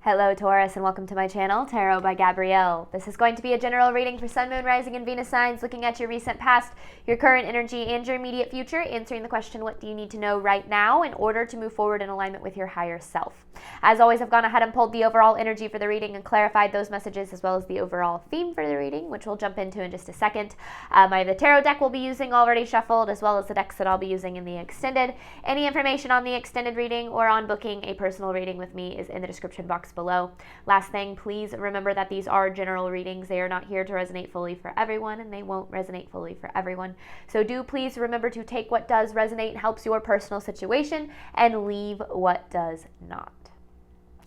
Hello Taurus, and welcome to my channel, Tarot by Gabrielle. This is going to be a general reading for Sun, Moon, Rising, and Venus signs, looking at your recent past, your current energy, and your immediate future, answering the question, what do you need to know right now in order to move forward in alignment with your higher self? As always, I've gone ahead and pulled the overall energy for the reading and clarified those messages, as well as the overall theme for the reading, which we'll jump into in just a second. I have the tarot deck we'll be using already shuffled, as well as the decks that I'll be using in the extended. Any information on the extended reading or on booking a personal reading with me is in the description box below. Last thing, please remember that these are general readings. They are not here to resonate fully for everyone, and they won't resonate fully for everyone. So do please remember to take what does resonate and helps your personal situation and leave what does not.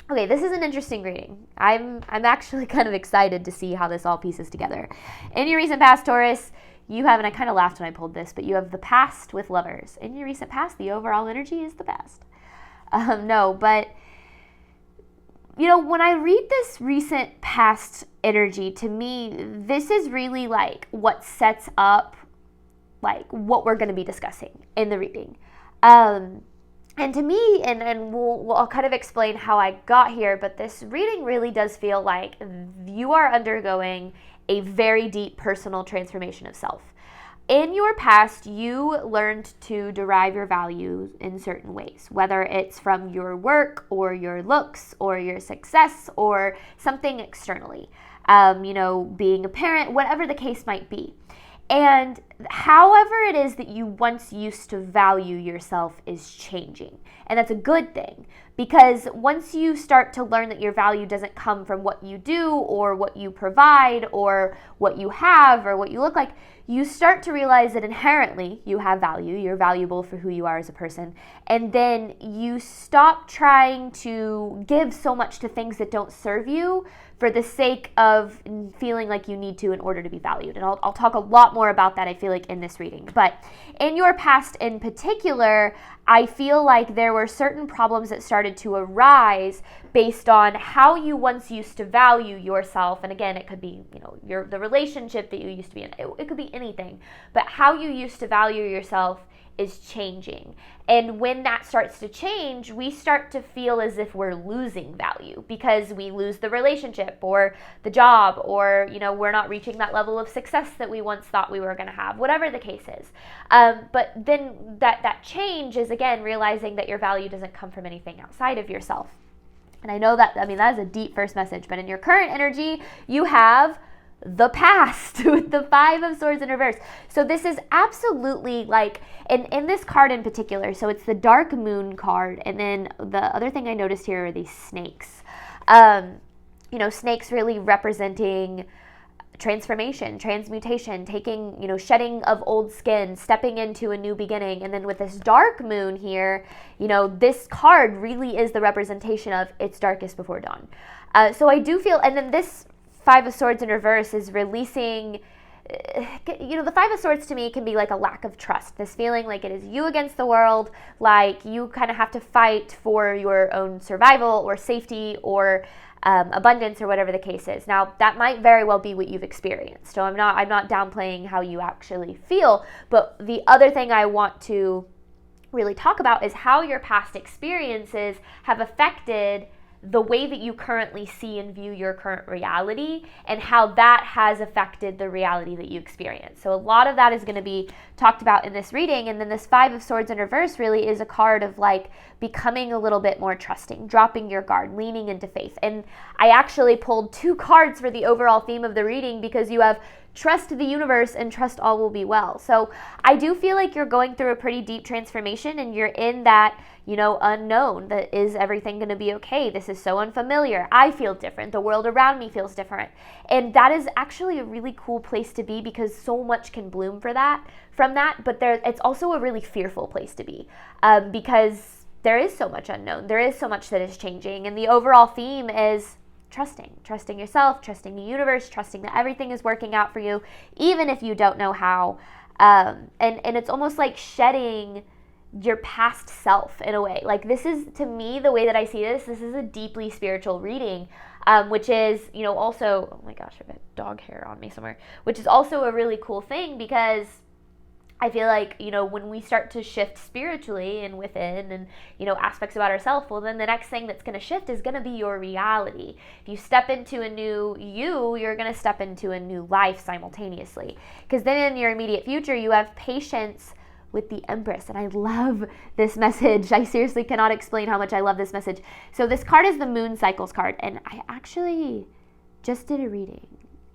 Okay, this is an interesting reading. I'm actually kind of excited to see how this all pieces together. In your recent past, Taurus, you have, and I kind of laughed when I pulled this, but you have the past with Lovers. In your recent past, the overall energy is the best. You know, when I read this recent past energy, to me, this is really like what sets up like what we're going to be discussing in the reading. And to me, and I'll kind of explain how I got here, but this reading really does feel like you are undergoing a very deep personal transformation of self. In your past, you learned to derive your value in certain ways, whether it's from your work or your looks or your success or something externally, being a parent, whatever the case might be. And however it is that you once used to value yourself is changing. And that's a good thing, because once you start to learn that your value doesn't come from what you do or what you provide or what you have or what you look like, you start to realize that inherently you have value, you're valuable for who you are as a person, and then you stop trying to give so much to things that don't serve you for the sake of feeling like you need to in order to be valued. And I'll talk a lot more about that, I feel like, in this reading. But in your past in particular, I feel like there were certain problems that started to arise based on how you once used to value yourself. And again, it could be, the relationship that you used to be in. It could be anything. But how you used to value yourself is changing. And when that starts to change, we start to feel as if we're losing value because we lose the relationship or the job, or we're not reaching that level of success that we once thought we were going to have, whatever the case is. But then that change is, again, realizing that your value doesn't come from anything outside of yourself. And I know that is a deep first message, but in your current energy, you have the past with the Five of Swords in reverse. So this is absolutely like, in this card in particular, so it's the Dark Moon card, and then the other thing I noticed here are these snakes. Snakes really representing transformation, transmutation, taking, shedding of old skin, stepping into a new beginning. And then with this Dark Moon here, this card really is the representation of it's darkest before dawn. So I do feel, and then this Five of Swords in reverse is releasing, the Five of Swords to me can be like a lack of trust, this feeling like it is you against the world, like you kind of have to fight for your own survival or safety or abundance or whatever the case is. Now, that might very well be what you've experienced, so I'm not downplaying how you actually feel, but the other thing I want to really talk about is how your past experiences have affected the way that you currently see and view your current reality, and how that has affected the reality that you experience. So a lot of that is going to be talked about in this reading. And then this Five of Swords in reverse really is a card of like becoming a little bit more trusting, dropping your guard, leaning into faith. And I actually pulled two cards for the overall theme of the reading because you have trust the universe and trust all will be well. So I do feel like you're going through a pretty deep transformation, and you're in that, unknown, that is everything going to be okay? This is so unfamiliar. I feel different. The world around me feels different. And that is actually a really cool place to be, because so much can bloom from that, but it's also a really fearful place to be, because there is so much unknown. There is so much that is changing. And the overall theme is trusting yourself, trusting the universe, trusting that everything is working out for you, even if you don't know how. And it's almost like shedding your past self in a way. Like, this is, to me, the way that I see this is a deeply spiritual reading, which is, also, oh my gosh, I've got dog hair on me somewhere, which is also a really cool thing, because I feel like, when we start to shift spiritually and within and, aspects about ourselves, well, then the next thing that's going to shift is going to be your reality. If you step into a new you're going to step into a new life simultaneously. Because then in your immediate future, you have patience with the Empress. And I love this message. I seriously cannot explain how much I love this message. So this card is the Moon Cycles card. And I actually just did a reading.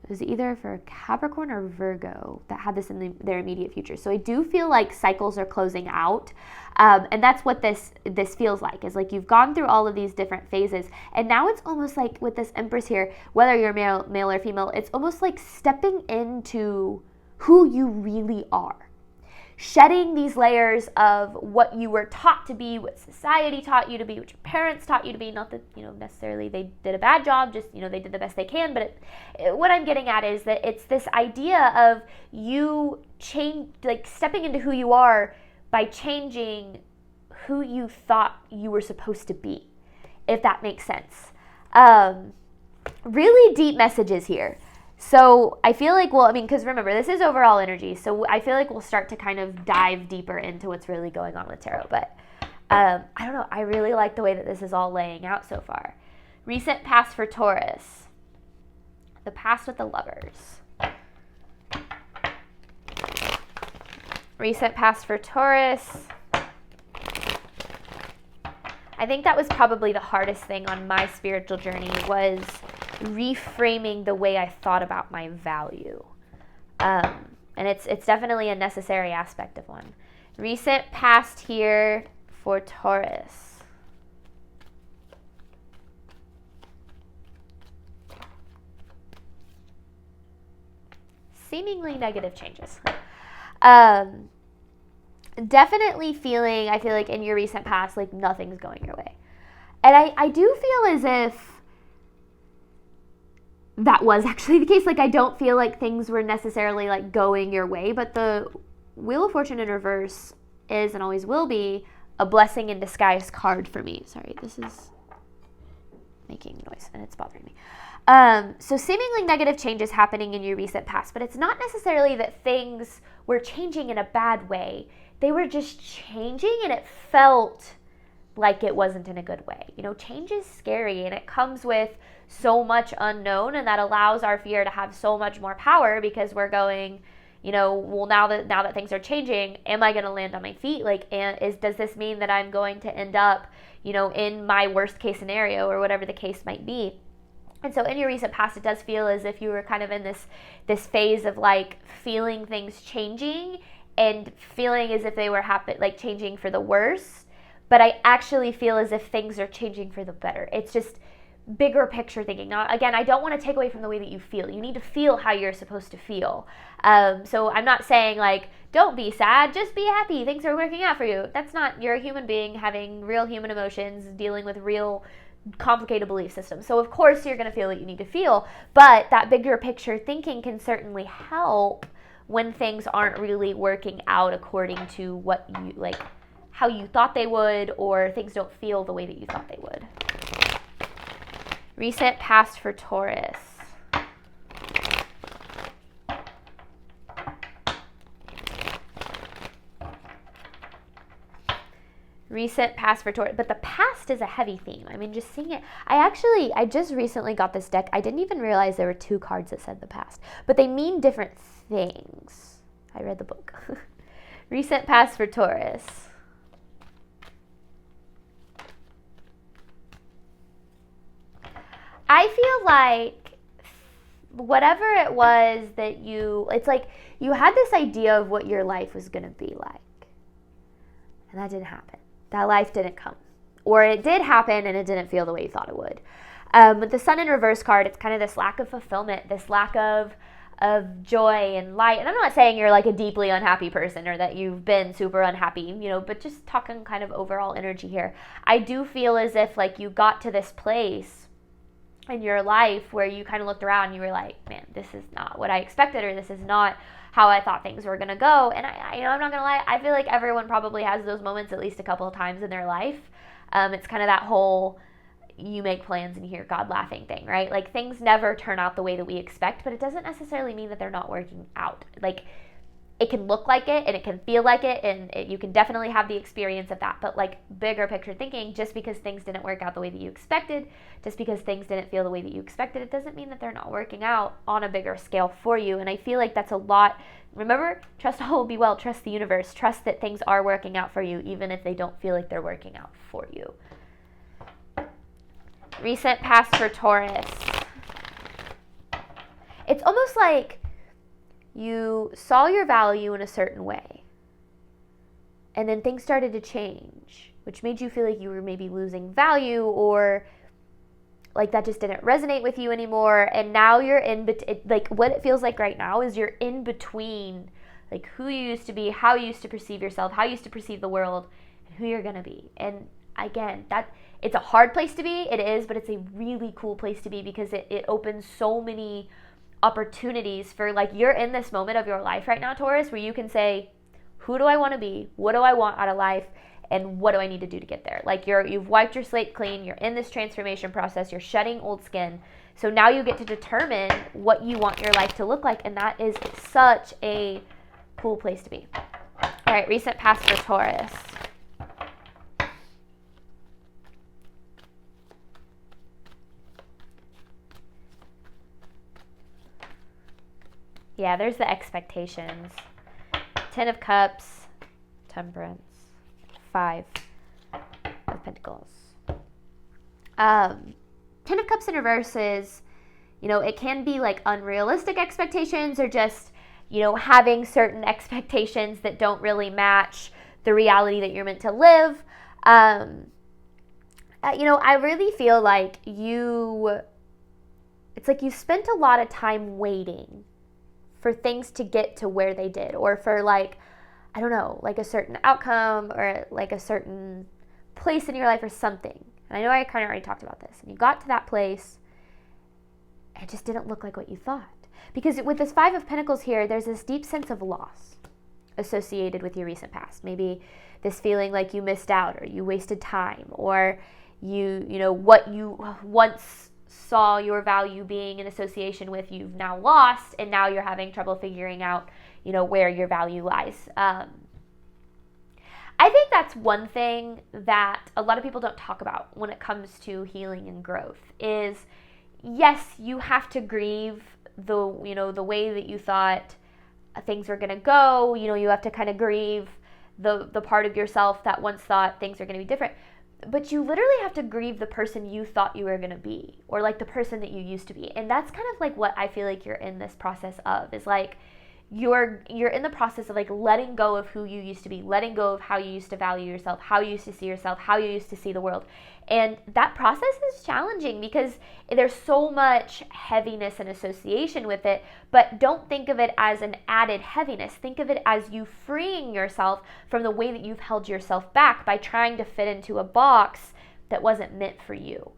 It was either for Capricorn or Virgo that had this in their immediate future. So I do feel like cycles are closing out. And that's what this feels like, is like you've gone through all of these different phases. And now it's almost like with this Empress here, whether you're male or female, it's almost like stepping into who you really are. Shedding these layers of what you were taught to be, what society taught you to be, what your parents taught you to be. Not that, necessarily they did a bad job, just, they did the best they can. But what I'm getting at is that it's this idea of you stepping into who you are by changing who you thought you were supposed to be, if that makes sense. Really deep messages here. So I feel like, because remember, this is overall energy. So I feel like we'll start to kind of dive deeper into what's really going on with tarot. But I don't know. I really like the way that this is all laying out so far. Recent past for Taurus. The past with the Lovers. Recent past for Taurus. I think that was probably the hardest thing on my spiritual journey, was reframing the way I thought about my value. And it's definitely a necessary aspect of one. Recent past here for Taurus. Seemingly negative changes. Definitely feeling, I feel like in your recent past, like nothing's going your way. And I do feel as if that was actually the case. Like, I don't feel like things were necessarily like going your way, but the Wheel of Fortune in reverse is and always will be a blessing in disguise card for me. Sorry, this is making noise and it's bothering me. So seemingly negative changes happening in your recent past, but it's not necessarily that things were changing in a bad way. They were just changing and it felt like it wasn't in a good way. Change is scary and it comes with so much unknown, and that allows our fear to have so much more power, because we're going, well, now that things are changing, am I going to land on my feet? Does this mean that I'm going to end up, in my worst case scenario, or whatever the case might be? And so in your recent past, it does feel as if you were kind of in this phase of like feeling things changing and feeling as if they were changing for the worse. But I actually feel as if things are changing for the better. It's just bigger picture thinking. Now, again, I don't want to take away from the way that you feel. You need to feel how you're supposed to feel. So I'm not saying like, don't be sad, just be happy. Things are working out for you. That's not, you're a human being having real human emotions, dealing with real complicated belief systems. So of course you're going to feel what you need to feel, but that bigger picture thinking can certainly help when things aren't really working out according to what you like, how you thought they would, or things don't feel the way that you thought they would. Recent past for Taurus. Recent past for Taurus. But the past is a heavy theme. I mean, just seeing it. I just recently got this deck. I didn't even realize there were two cards that said the past. But they mean different things. I read the book. Recent past for Taurus. I feel like whatever it was that it's like you had this idea of what your life was going to be like. And that didn't happen. That life didn't come. Or it did happen and it didn't feel the way you thought it would. With the Sun in reverse card, it's kind of this lack of fulfillment, this lack of joy and light. And I'm not saying you're like a deeply unhappy person or that you've been super unhappy, but just talking kind of overall energy here. I do feel as if like you got to this place in your life where you kind of looked around and you were like, man, this is not what I expected, or this is not how I thought things were going to go. And I'm not going to lie, I feel like everyone probably has those moments at least a couple of times in their life. It's kind of that whole you make plans and you hear God laughing thing, right? Like things never turn out the way that we expect, but it doesn't necessarily mean that they're not working out. Like it can look like it and it can feel like it, and you can definitely have the experience of that. But like bigger picture thinking, just because things didn't work out the way that you expected, just because things didn't feel the way that you expected, it doesn't mean that they're not working out on a bigger scale for you. And I feel like that's a lot. Remember, trust all will be well, trust the universe, trust that things are working out for you, even if they don't feel like they're working out for you. Recent past for Taurus. It's almost like you saw your value in a certain way, and then things started to change, which made you feel like you were maybe losing value, or like that just didn't resonate with you anymore. And now you're like what it feels like right now is you're in between like who you used to be, how you used to perceive yourself, how you used to perceive the world, and who you're going to be. And again, that it's a hard place to be, it is, but it's a really cool place to be, because it opens so many opportunities for, like, you're in this moment of your life right now, Taurus, where you can say, who do I want to be? What do I want out of life? And what do I need to do to get there? Like, you've wiped your slate clean. You're in this transformation process. You're shedding old skin. So now you get to determine what you want your life to look like. And that is such a cool place to be. All right, recent past for Taurus. Yeah, there's the expectations. 10 of Cups, Temperance, 5 of Pentacles. 10 of Cups in reverse is, it can be like unrealistic expectations, or just, having certain expectations that don't really match the reality that you're meant to live. I really feel like it's like you spent a lot of time waiting for things to get to where they did, or for like, I don't know, like a certain outcome, or like a certain place in your life or something. And I know I kind of already talked about this. And you got to that place, and it just didn't look like what you thought. Because with this 5 of Pentacles here, there's this deep sense of loss associated with your recent past. Maybe this feeling like you missed out, or you wasted time, or what you once saw your value being in association with, you've now lost, and now you're having trouble figuring out, where your value lies. I think that's one thing that a lot of people don't talk about when it comes to healing and growth is, yes, you have to grieve the way that you thought things were going to go. You have to kind of grieve the part of yourself that once thought things are going to be different. But you literally have to grieve the person you thought you were going to be, or like the person that you used to be. And that's kind of like what I feel like you're in this process of, is like you're in the process of like letting go of who you used to be, letting go of how you used to value yourself, how you used to see yourself, how you used to see the world. And that process is challenging because there's so much heaviness and association with it, but don't think of it as an added heaviness. Think of it as you freeing yourself from the way that you've held yourself back by trying to fit into a box that wasn't meant for you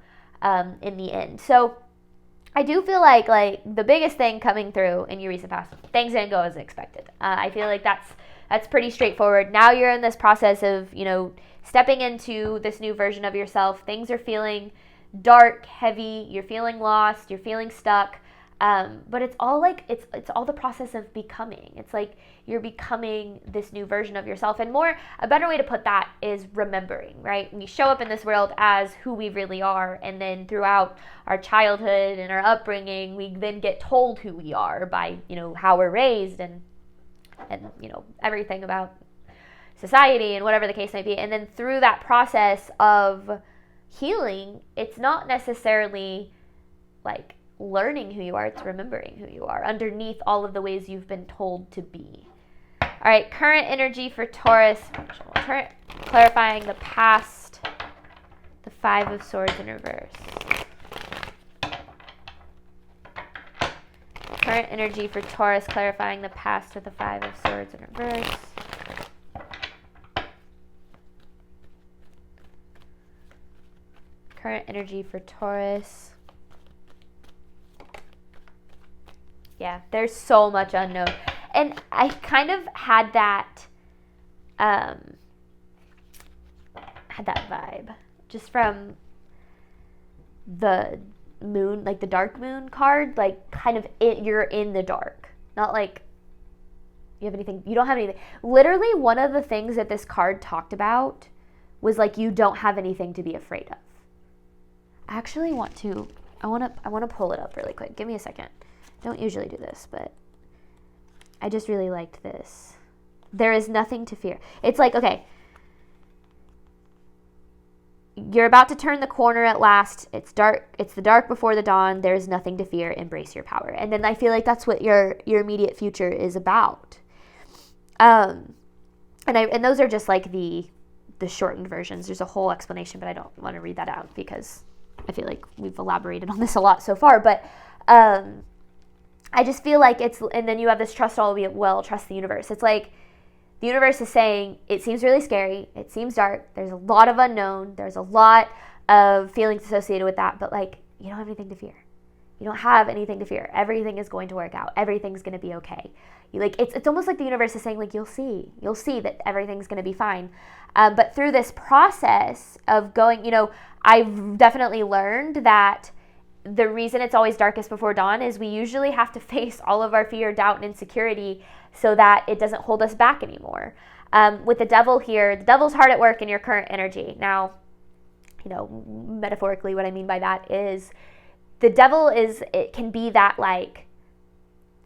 in the end. So I do feel like the biggest thing coming through in your recent past, things didn't go as expected. I feel like that's pretty straightforward. Now you're in this process of, stepping into this new version of yourself. Things are feeling dark, heavy, you're feeling lost, you're feeling stuck. But it's all like, it's all the process of becoming. It's like you're becoming this new version of yourself. And a better way to put that is remembering, right? We show up in this world as who we really are. And then throughout our childhood and our upbringing, we then get told who we are by, how we're raised and everything about society and whatever the case may be. And then through that process of healing, it's not necessarily like learning who you are, it's remembering who you are underneath all of the ways you've been told to be. All right, current energy for Taurus, clarifying the past, the 5 of Swords in reverse. Current energy for Taurus, clarifying the past with the 5 of Swords in reverse. Current energy for Taurus. Yeah, there's so much unknown. And I kind of had that vibe just from the moon, like the dark moon card, like kind of you're in the dark. Not like You have anything? You don't have anything. Literally, one of the things that this card talked about was like, you don't have anything to be afraid of. I actually want to pull it up really quick. Give me a second. Don't usually do this, but I just really liked this. There is nothing to fear. It's like, okay, you're about to turn the corner at last. It's dark. It's the dark before the dawn. There's nothing to fear. Embrace your power. And then I feel like that's what your immediate future is about. And those are just like the shortened versions. There's a whole explanation, but I don't want to read that out because I feel like we've elaborated on this a lot so far. But I just feel like and then you have this trust all will be well, trust the universe. It's like the universe is saying, it seems really scary. It seems dark. There's a lot of unknown. There's a lot of feelings associated with that. But like, you don't have anything to fear. You don't have anything to fear. Everything is going to work out. Everything's going to be okay. It's almost like the universe is saying, like, you'll see that everything's going to be fine. But through this process of going, I've definitely learned that the reason it's always darkest before dawn is we usually have to face all of our fear, doubt, and insecurity so that it doesn't hold us back anymore. With the devil here, the devil's hard at work in your current energy. Now, metaphorically, what I mean by that is the devil it can be that like,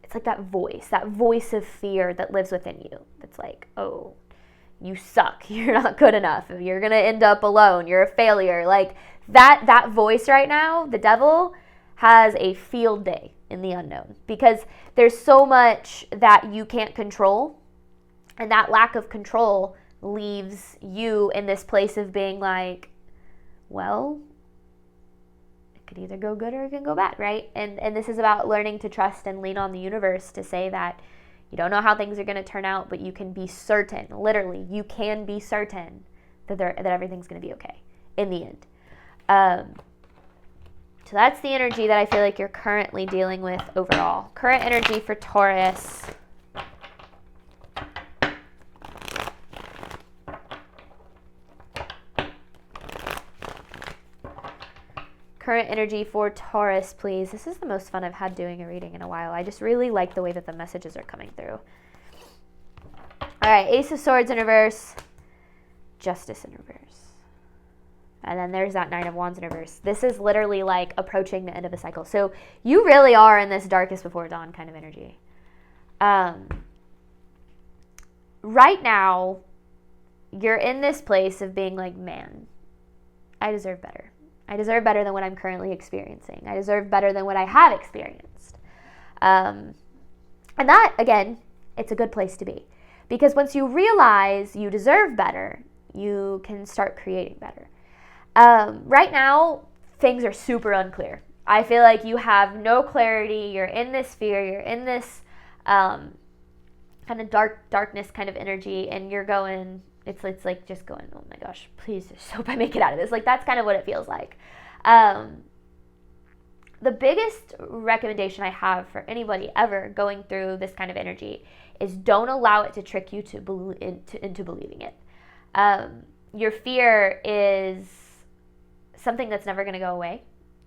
it's like that voice of fear that lives within you. That's like, oh, you suck. You're not good enough. You're going to end up alone. You're a failure. Like that voice right now, the devil has a field day in the unknown because there's so much that you can't control. And that lack of control leaves you in this place of being like, well, it could either go good or it can go bad, right? And this is about learning to trust and lean on the universe to say that you don't know how things are going to turn out, but you can be certain, literally, you can be certain that everything's going to be okay in the end. So that's the energy that I feel like you're currently dealing with overall. Current energy for Taurus. Current energy for Taurus, please. This is the most fun I've had doing a reading in a while. I just really like the way that the messages are coming through. All right, Ace of Swords in reverse, Justice in reverse. And then there's that Nine of Wands in reverse. This is literally like approaching the end of a cycle. So you really are in this darkest before dawn kind of energy. Right now, you're in this place of being like, man, I deserve better. I deserve better than what I'm currently experiencing. I deserve better than what I have experienced. And that, again, it's a good place to be. Because once you realize you deserve better, you can start creating better. Right now, things are super unclear. I feel like you have no clarity. You're in this fear. You're in this kind of darkness kind of energy. And you're going... It's like just going, oh my gosh, please just hope I make it out of this. Like that's kind of what it feels like. The biggest recommendation I have for anybody ever going through this kind of energy is don't allow it to trick you into believing it. Your fear is something that's never going to go away.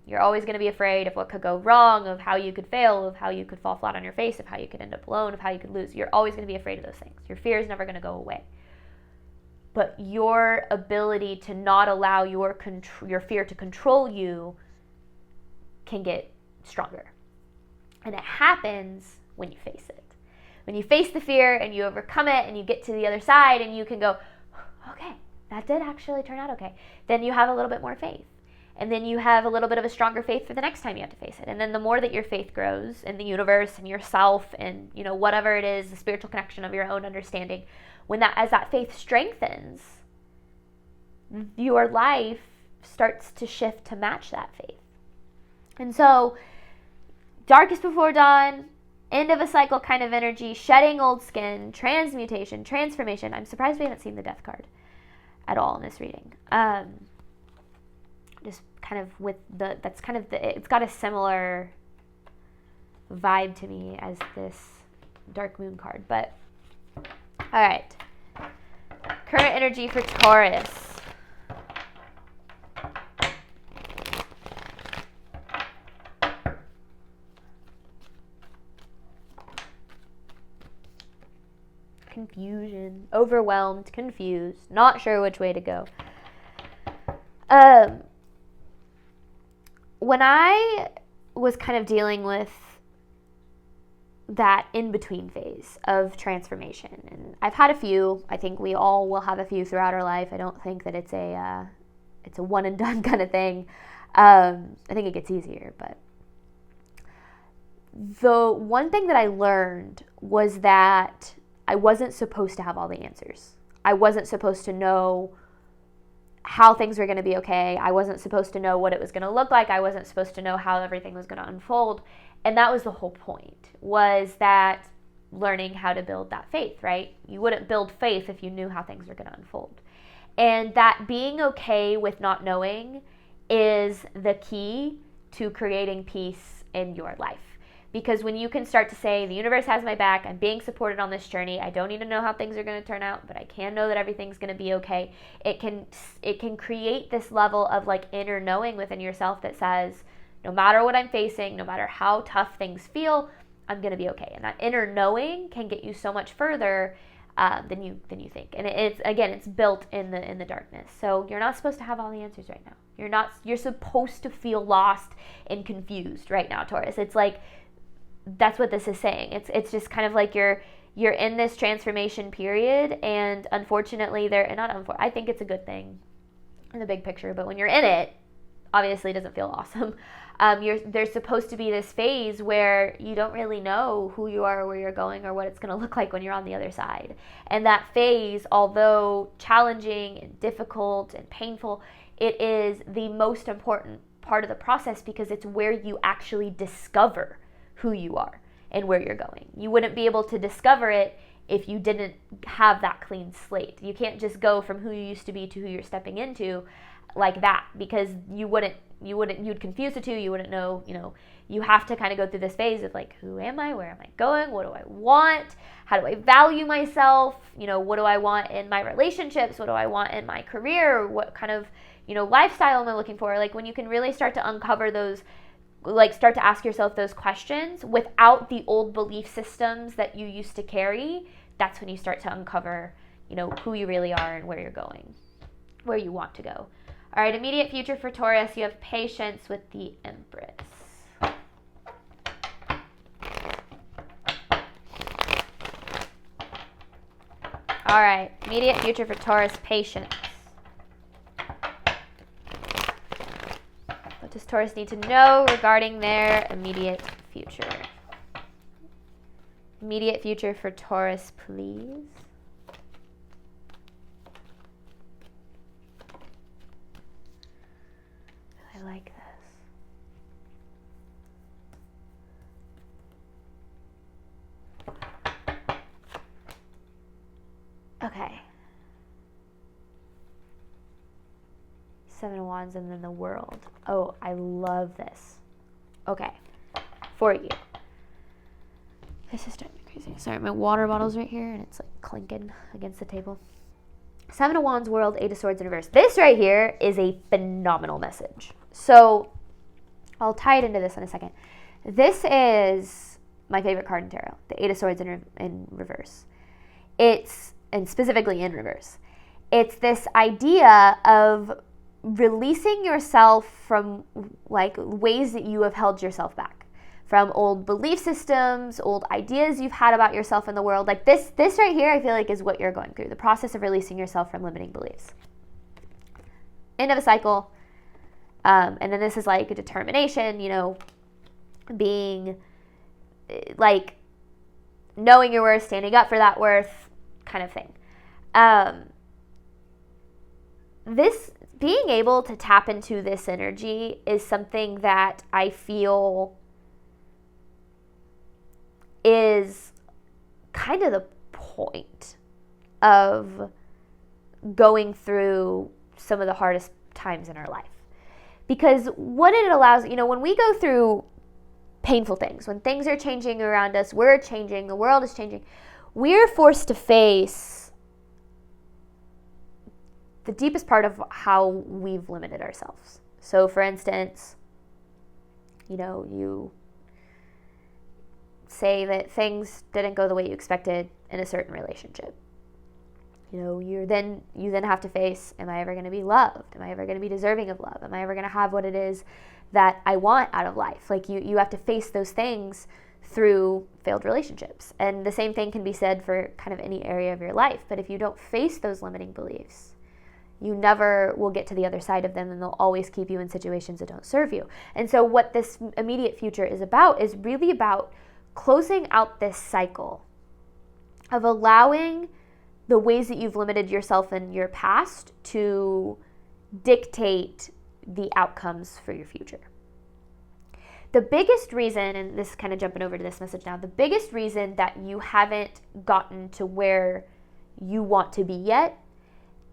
You're always going to be afraid of what could go wrong, of how you could fail, of how you could fall flat on your face, of how you could end up alone, of how you could lose. You're always going to be afraid of those things. Your fear is never going to go away. But your ability to not allow your fear to control you can get stronger. And it happens when you face it. When you face the fear and you overcome it and you get to the other side and you can go, okay, that did actually turn out okay. Then you have a little bit more faith. And then you have a little bit of a stronger faith for the next time you have to face it. And then the more that your faith grows in the universe and yourself and, whatever it is, the spiritual connection of your own understanding, as that faith strengthens, your life starts to shift to match that faith. And so, darkest before dawn, end of a cycle kind of energy, shedding old skin, transmutation, transformation. I'm surprised we haven't seen the death card at all in this reading. Just kind of it's got a similar vibe to me as this dark moon card. But, all right. Current energy for Taurus. confusion, overwhelmed, confused, not sure which way to go. When I was kind of dealing with that in-between phase of transformation, and I've had a few, I think we all will have a few throughout our life. I don't think that it's a one and done kind of thing. I think it gets easier, but the one thing that I learned was that I wasn't supposed to have all the answers. I wasn't supposed to know how things were going to be okay. I wasn't supposed to know what it was going to look like. I wasn't supposed to know how everything was going to unfold. And that was the whole point, was that learning how to build that faith, right? You wouldn't build faith if you knew how things were going to unfold. And that being okay with not knowing is the key to creating peace in your life. Because when you can start to say, the universe has my back, I'm being supported on this journey, I don't need to know how things are going to turn out, but I can know that everything's going to be okay, it can create this level of like inner knowing within yourself that says, no matter what I'm facing, no matter how tough things feel, I'm going to be okay. And that inner knowing can get you so much further than you think. And it's built in the darkness. So you're not supposed to have all the answers right now. You're supposed to feel lost and confused right now, Taurus. It's like, that's what this is saying. It's just kind of like you're in this transformation period, and unfortunately I think it's a good thing in the big picture, but when you're in it, obviously it doesn't feel awesome. There's supposed to be this phase where you don't really know who you are or where you're going or what it's going to look like when you're on the other side. And that phase, although challenging and difficult and painful, it is the most important part of the process, because it's where you actually discover who you are and where you're going. You wouldn't be able to discover it if you didn't have that clean slate. You can't just go from who you used to be to who you're stepping into like that, because you'd confuse the two. You wouldn't know, you have to kind of go through this phase of like, who am I? Where am I going? What do I want? How do I value myself? What do I want in my relationships? What do I want in my career? What kind of, lifestyle am I looking for? Like, when you can really start to uncover those, like start to ask yourself those questions without the old belief systems that you used to carry, that's when you start to uncover, who you really are and where you're going, where you want to go. All right, immediate future for Taurus, you have patience with the Empress. All right, immediate future for Taurus, patience. What does Taurus need to know regarding their immediate future? Immediate future for Taurus, please. I like this. Okay. Seven of Wands and then the World. Oh, I love this. Okay. For you. This is driving me crazy. Sorry, my water bottle's right here and it's like clinking against the table. Seven of Wands, World, Eight of Swords in reverse. This right here is a phenomenal message. So I'll tie it into this in a second. This is my favorite card in tarot, the Eight of Swords in reverse. And specifically in reverse. It's this idea of releasing yourself from like ways that you have held yourself back, from old belief systems, old ideas you've had about yourself in the world. Like this right here, I feel like is what you're going through, the process of releasing yourself from limiting beliefs. End of a cycle. And then this is like a determination, being like knowing your worth, standing up for that worth kind of thing. This being able to tap into this energy is something that I feel is kind of the point of going through some of the hardest times in our life. Because what it allows, when we go through painful things, when things are changing around us, we're changing, the world is changing, we're forced to face the deepest part of how we've limited ourselves. So for instance, say that things didn't go the way you expected in a certain relationship. You then have to face, am I ever going to be loved? Am I ever going to be deserving of love? Am I ever going to have what it is that I want out of life? Like you have to face those things through failed relationships. And the same thing can be said for kind of any area of your life. But if you don't face those limiting beliefs, you never will get to the other side of them, and they'll always keep you in situations that don't serve you. And so what this immediate future is really about closing out this cycle of allowing the ways that you've limited yourself in your past to dictate the outcomes for your future. The biggest reason, and this is kind of jumping over to this message now, the biggest reason that you haven't gotten to where you want to be yet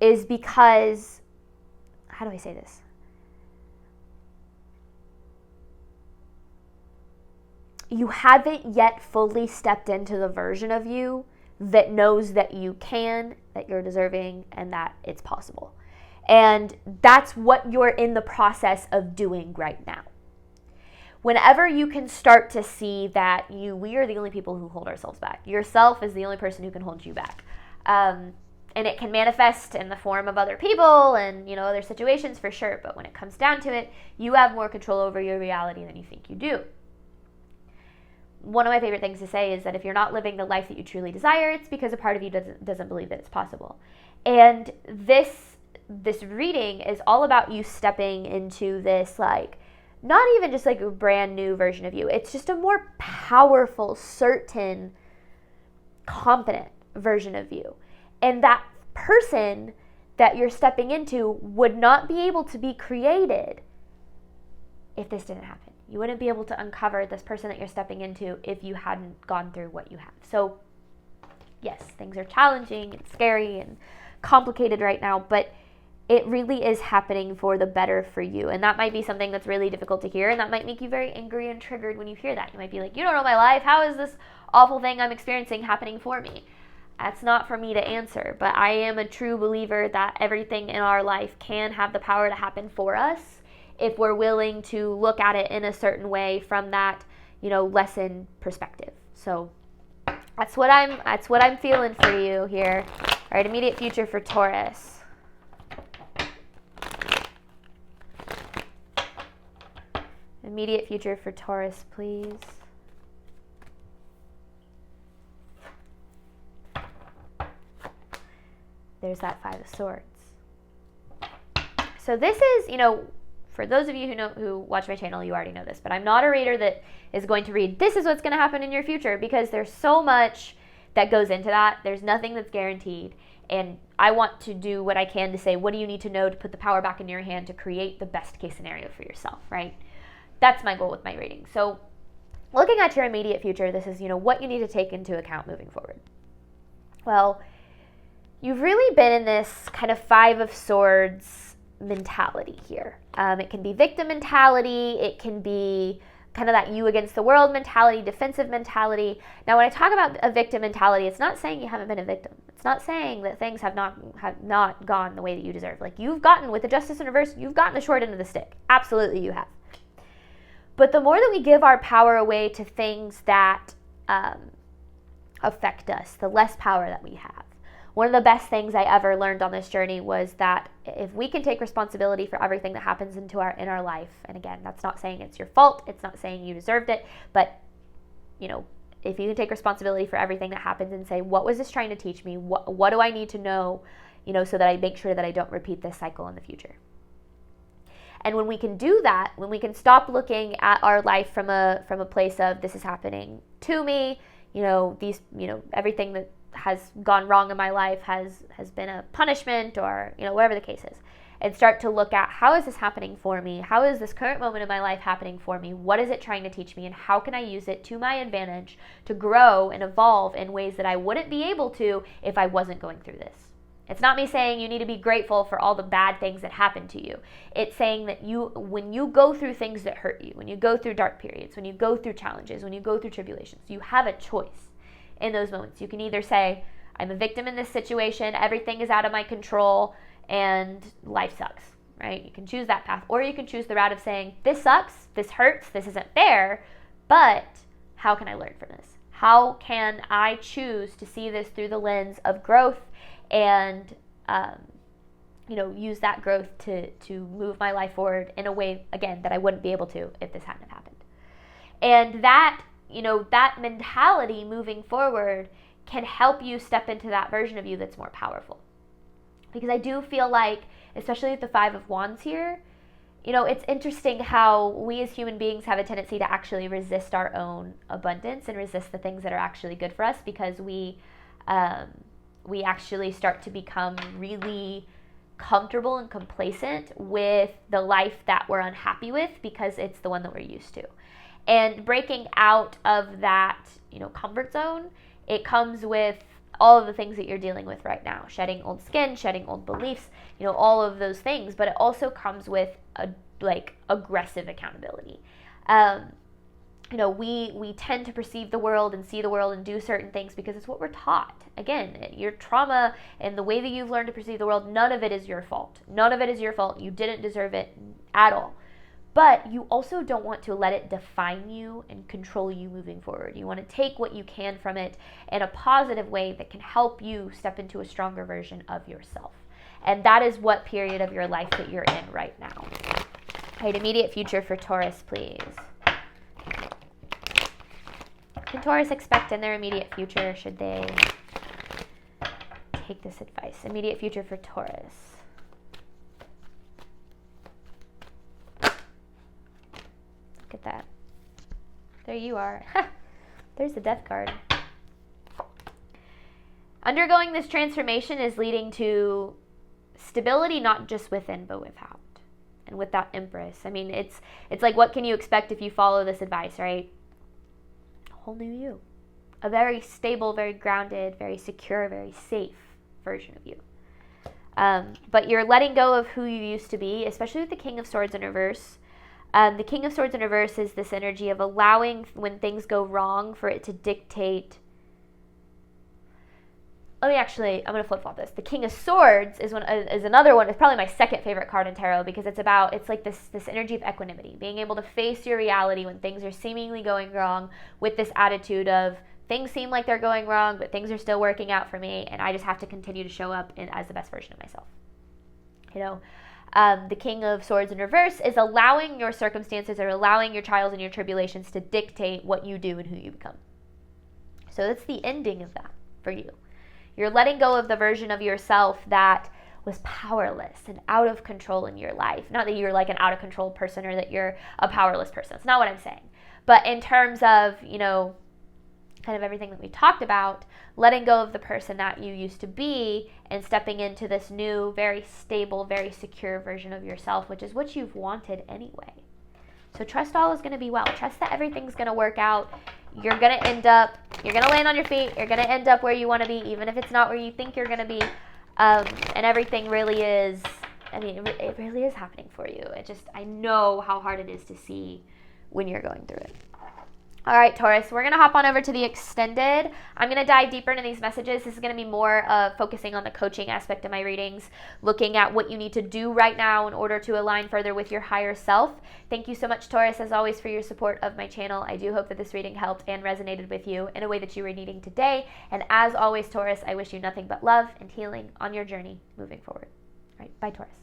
is because, how do I say this? You haven't yet fully stepped into the version of you that knows that you can, that you're deserving, and that it's possible. And that's what you're in the process of doing right now. Whenever you can start to see that we are the only people who hold ourselves back. Yourself is the only person who can hold you back. And it can manifest in the form of other people and, other situations for sure. But when it comes down to it, you have more control over your reality than you think you do. One of my favorite things to say is that if you're not living the life that you truly desire, it's because a part of you doesn't believe that it's possible. And this reading is all about you stepping into this, not even just a brand new version of you. It's just a more powerful, certain, confident version of you. And that person that you're stepping into would not be able to be created if this didn't happen. You wouldn't be able to uncover this person that you're stepping into if you hadn't gone through what you have. So, yes, things are challenging and scary and complicated right now, but it really is happening for the better for you. And that might be something that's really difficult to hear, and that might make you very angry and triggered when you hear that. You might be like, you don't know my life. How is this awful thing I'm experiencing happening for me? That's not for me to answer, but I am a true believer that everything in our life can have the power to happen for us if we're willing to look at it in a certain way from that, lesson perspective. So that's what I'm feeling for you here. All right, immediate future for Taurus. Immediate future for Taurus, please. There's that Five of Swords. So this is, for those of you who watch my channel, you already know this, but I'm not a reader that is going to read, this is what's going to happen in your future, because there's so much that goes into that. There's nothing that's guaranteed. And I want to do what I can to say, what do you need to know to put the power back in your hand to create the best case scenario for yourself, right? That's my goal with my reading. So looking at your immediate future, this is, what you need to take into account moving forward. Well, you've really been in this kind of Five of Swords mentality here. It can be victim mentality. It can be kind of that you against the world mentality, defensive mentality. Now, when I talk about a victim mentality, it's not saying you haven't been a victim. It's not saying that things have not gone the way that you deserve. You've gotten, with the justice in reverse, you've gotten the short end of the stick. Absolutely you have. But the more that we give our power away to things that affect us, the less power that we have. One of the best things I ever learned on this journey was that if we can take responsibility for everything that happens in our life, and again, that's not saying it's your fault, it's not saying you deserved it, but if you can take responsibility for everything that happens and say, what was this trying to teach me? What do I need to know, so that I make sure that I don't repeat this cycle in the future? And when we can do that, when we can stop looking at our life from a place of this is happening to me, everything that has gone wrong in my life has been a punishment, or whatever the case is, and start to look at, how is this happening for me? How is this current moment in my life happening for me? What is it trying to teach me, and how can I use it to my advantage to grow and evolve in ways that I wouldn't be able to if I wasn't going through this? It's not me saying you need to be grateful for all the bad things that happen to you. It's saying that when you go through things that hurt you, when you go through dark periods, when you go through challenges, when you go through tribulations, you have a choice in those moments. You can either say, I'm a victim in this situation, everything is out of my control, and life sucks, right? You can choose that path. Or you can choose the route of saying, this sucks, this hurts, this isn't fair, but how can I learn from this? How can I choose to see this through the lens of growth and, use that growth to move my life forward in a way, again, that I wouldn't be able to if this hadn't happened. And that, that mentality moving forward can help you step into that version of you that's more powerful. Because I do feel like, especially with the Five of Wands here, it's interesting how we as human beings have a tendency to actually resist our own abundance and resist the things that are actually good for us, because we actually start to become really comfortable and complacent with the life that we're unhappy with because it's the one that we're used to. And breaking out of that, comfort zone, it comes with all of the things that you're dealing with right now, shedding old skin, shedding old beliefs, all of those things. But it also comes with aggressive accountability. We tend to perceive the world and see the world and do certain things because it's what we're taught. Again, your trauma and the way that you've learned to perceive the world, none of it is your fault. None of it is your fault. You didn't deserve it at all. But you also don't want to let it define you and control you moving forward. You want to take what you can from it in a positive way that can help you step into a stronger version of yourself. And that is what period of your life that you're in right now. All right, immediate future for Taurus, please. What can Taurus expect in their immediate future should they take this advice? Immediate future for Taurus. Look at that. There you are. There's the Death card. Undergoing this transformation is leading to stability, not just within, but without. And with that Empress. I mean, it's like, what can you expect if you follow this advice, right? A whole new you. A very stable, very grounded, very secure, very safe version of you. But you're letting go of who you used to be, especially with the King of Swords in reverse. The King of Swords in reverse is this energy of allowing, when things go wrong, for it to dictate. I'm going to flip-flop this. The King of Swords is another one. It's probably my second favorite card in tarot, because it's like this energy of equanimity, being able to face your reality when things are seemingly going wrong, with this attitude of, things seem like they're going wrong, but things are still working out for me, and I just have to continue to show up as the best version of myself. The King of Swords in reverse is allowing your circumstances or allowing your trials and your tribulations to dictate what you do and who you become. So that's the ending of that for you. You're letting go of the version of yourself that was powerless and out of control in your life. Not that you're like an out of control person or that you're a powerless person. That's not what I'm saying. But in terms of, kind of everything that we talked about, letting go of the person that you used to be and stepping into this new, very stable, very secure version of yourself, which is what you've wanted anyway. So trust all is going to be well. Trust that everything's going to work out. You're going to land on your feet. You're going to end up where you want to be, even if it's not where you think you're going to be. And everything really is, it really is happening for you. I know how hard it is to see when you're going through it. All right, Taurus, we're going to hop on over to the extended. I'm going to dive deeper into these messages. This is going to be more focusing on the coaching aspect of my readings, looking at what you need to do right now in order to align further with your higher self. Thank you so much, Taurus, as always, for your support of my channel. I do hope that this reading helped and resonated with you in a way that you were needing today. And as always, Taurus, I wish you nothing but love and healing on your journey moving forward. All right, bye, Taurus.